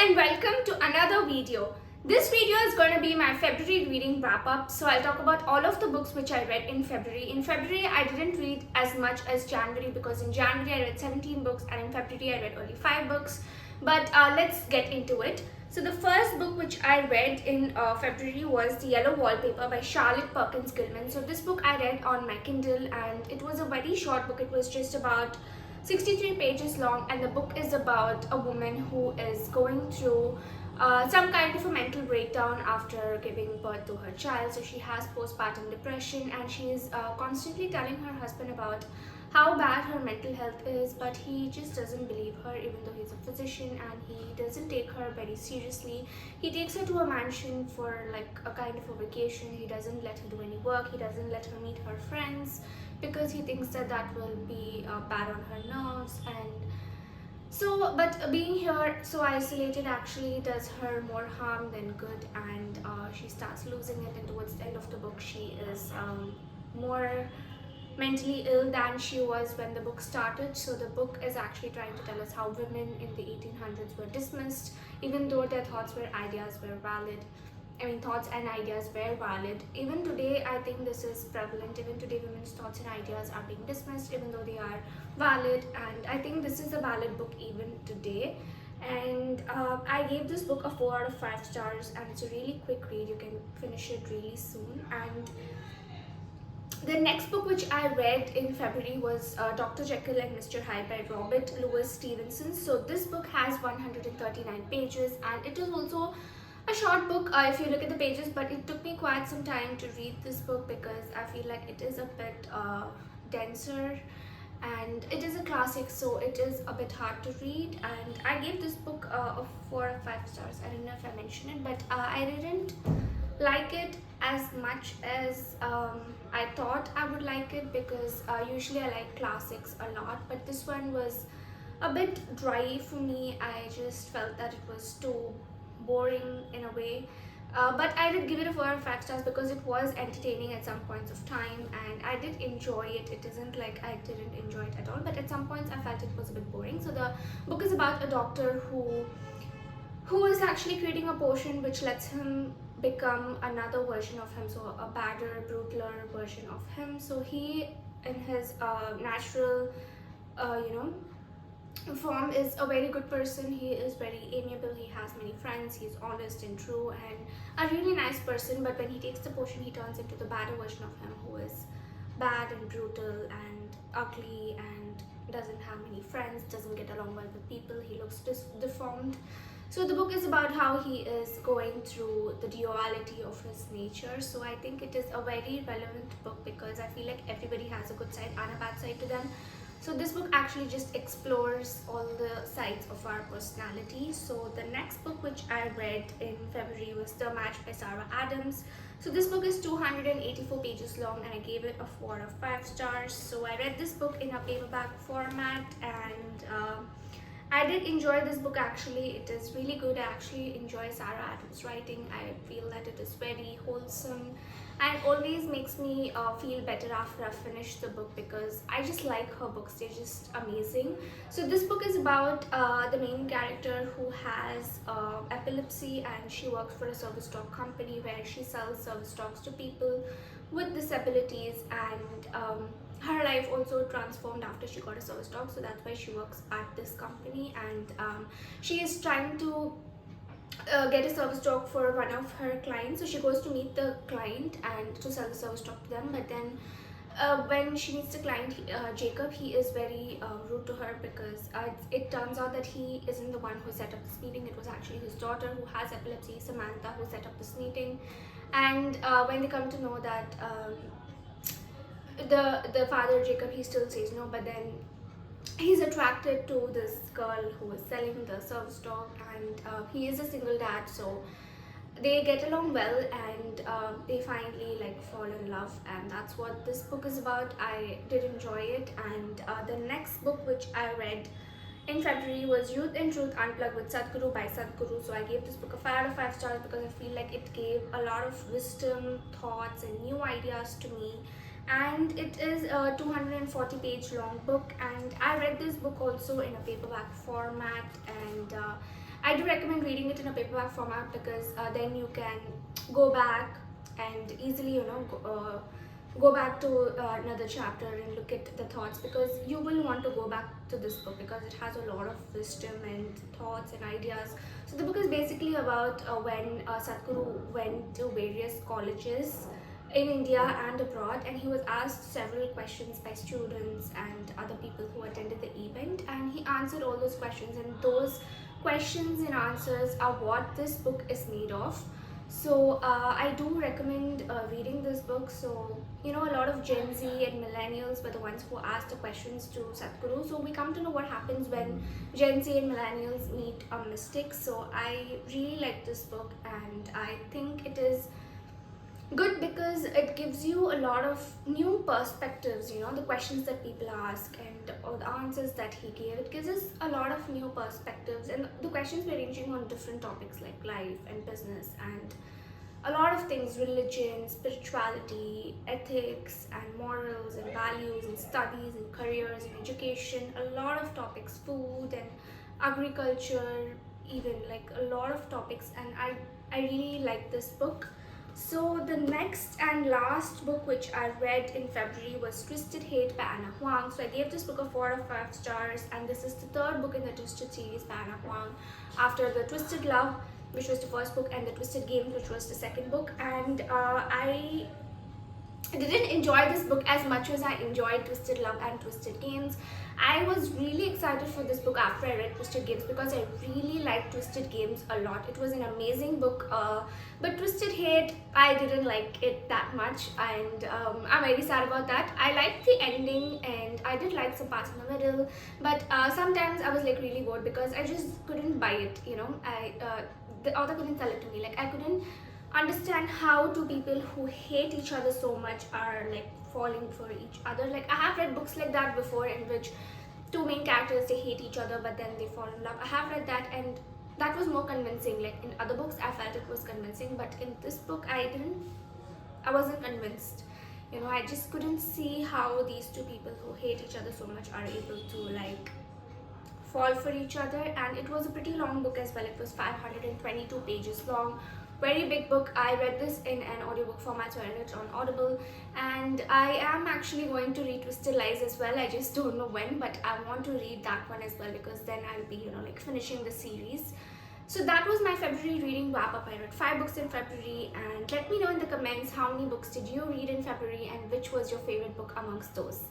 and welcome to another video. This video is going to be my February reading wrap up. So I'll talk about all of the books which I read in February. In February I didn't read as much as January because in January I read 17 books and in February I read only 5 books. But let's get into it. So the first book which I read in February was The Yellow Wallpaper by Charlotte Perkins Gilman. So this book I read on my Kindle and it was a very short book. It was just about 63 pages long, and the book is about a woman who is going through some kind of a mental breakdown after giving birth to her child. So she has postpartum depression and she is constantly telling her husband about how bad her mental health is, but he just doesn't believe her even though he's a physician, and he doesn't take her very seriously. He takes her to a mansion for like a kind of a vacation. He doesn't let her do any work. He doesn't let her meet her friends because he thinks that that will be bad on her nerves. And so, but being here so isolated actually does her more harm than good, and she starts losing it, and towards the end of the book she is more mentally ill than she was when the book started. So the book is actually trying to tell us how women in the 1800s were dismissed even though their thoughts and ideas were valid. Even today I think this is prevalent. Even today women's thoughts and ideas are being dismissed even though they are valid, and I think this is a valid book even today. And I gave this book a 4 out of 5 stars, and it's a really quick read. You can finish it really soon. And the next book which I read in February was Dr. Jekyll and Mr. Hyde by Robert Louis Stevenson. So this book has 139 pages and it is also a short book if you look at the pages, but it took me quite some time to read this book because I feel like it is a bit denser and it is a classic, so it is a bit hard to read. And I gave this book a 4 or 5 stars. I don't know if I mentioned it, but I didn't like it as much as I thought I would like it, because usually I like classics a lot, but this one was a bit dry for me. I just felt that it was too boring in a way, but I did give it a 4 or 5 stars because it was entertaining at some points of time and I did enjoy it. It isn't like I didn't enjoy it at all, but at some points I felt it was a bit boring. So the book is about a doctor who is actually creating a potion which lets him become another version of him, so a badder, brutaler version of him. So he in his natural form is a very good person. He is very amiable, he has many friends, he's honest and true and a really nice person. But when he takes the potion he turns into the badder version of him, who is bad and brutal and ugly and doesn't have many friends, doesn't get along well with people, he looks deformed. So the book is about how he is going through the duality of his nature. So I think it is a very relevant book because I feel like everybody has a good side and a bad side to them. So this book actually just explores all the sides of our personality. So the next book which I read in February was The Match by Sarah Adams. So this book is 284 pages long and I gave it a 4 out of 5 stars. So I read this book in a paperback format and I did enjoy this book actually. It is really good. I actually enjoy Sarah Adams' writing. I feel that it is very wholesome and always makes me feel better after I finish the book because I just like her books. They're just amazing. So this book is about the main character who has epilepsy and she works for a service dog company where she sells service dogs to people with disabilities, and her life also transformed after she got a service dog, so that's why she works at this company. And she is trying to get a service dog for one of her clients. So she goes to meet the client and to sell the service dog to them, but then when she meets the client, Jacob, he is very rude to her because it turns out that he isn't the one who set up this meeting. It was actually his daughter who has epilepsy, Samantha, who set up this meeting. And when they come to know that the father, Jacob, he still says no, but then he's attracted to this girl who is selling the service dog, and he is a single dad, so they get along well, and they finally like fall in love, and that's what this book is about. I did enjoy it. And the next book which I read in February was Youth and Truth Unplugged with Sadhguru by Sadhguru. So I gave this book a 5 out of 5 stars because I feel like it gave a lot of wisdom, thoughts and new ideas to me. And it is a 240 page long book, and I read this book also in a paperback format, and I do recommend reading it in a paperback format because then you can go back and easily, go back to another chapter and look at the thoughts, because you will want to go back to this book because it has a lot of wisdom and thoughts and ideas. So the book is basically about when Sadhguru went to various colleges in India and abroad, and he was asked several questions by students and other people who attended the event, and he answered all those questions, and those questions and answers are what this book is made of. So I do recommend reading this book. So a lot of Gen Z and millennials were the ones who asked the questions to Sadhguru. So we come to know what happens when Gen Z and millennials meet a mystic. So I really like this book, and I think it is good because it gives you a lot of new perspectives. The questions that people ask and or the answers that he gave, it gives us a lot of new perspectives, and the questions were ranging on different topics like life and business and a lot of things: religion, spirituality, ethics and morals and values and studies and careers and education, a lot of topics, food and agriculture, even like a lot of topics. And I really like this book. So the next and last book which I read in February was Twisted Hate by Huang. So I gave this book a 4 out of 5 stars, and this is the third book in the Twisted series by Huang, after the Twisted Love, which was the first book, and the Twisted Games, which was the second book. And I didn't enjoy this book as much as I enjoyed Twisted Love and Twisted Games. I was really excited for this book after I read Twisted Games because I really liked Twisted Games a lot. It was an amazing book, but Twisted Hate, I didn't like it that much, and I'm very sad about that. I liked the ending and I did like some parts in the middle, but sometimes I was like really bored because I just couldn't buy it. The author couldn't sell it to me. Like, I couldn't understand how two people who hate each other so much are like falling for each other. Like, I have read books like that before, in which two main characters, they hate each other but then they fall in love. I have read that, and that was more convincing. Like, in other books I felt it was convincing, but in this book I wasn't convinced. I just couldn't see how these two people who hate each other so much are able to like fall for each other. And it was a pretty long book as well. It was 522 pages long, very big book. I read this in an audiobook format, so I read it on Audible, and I am actually going to read Twisted Lies as well. I just don't know when, but I want to read that one as well, because then I'll be like finishing the series. So that was my February reading wrap up. I read 5 books in February, and let me know in the comments how many books did you read in February and which was your favorite book amongst those.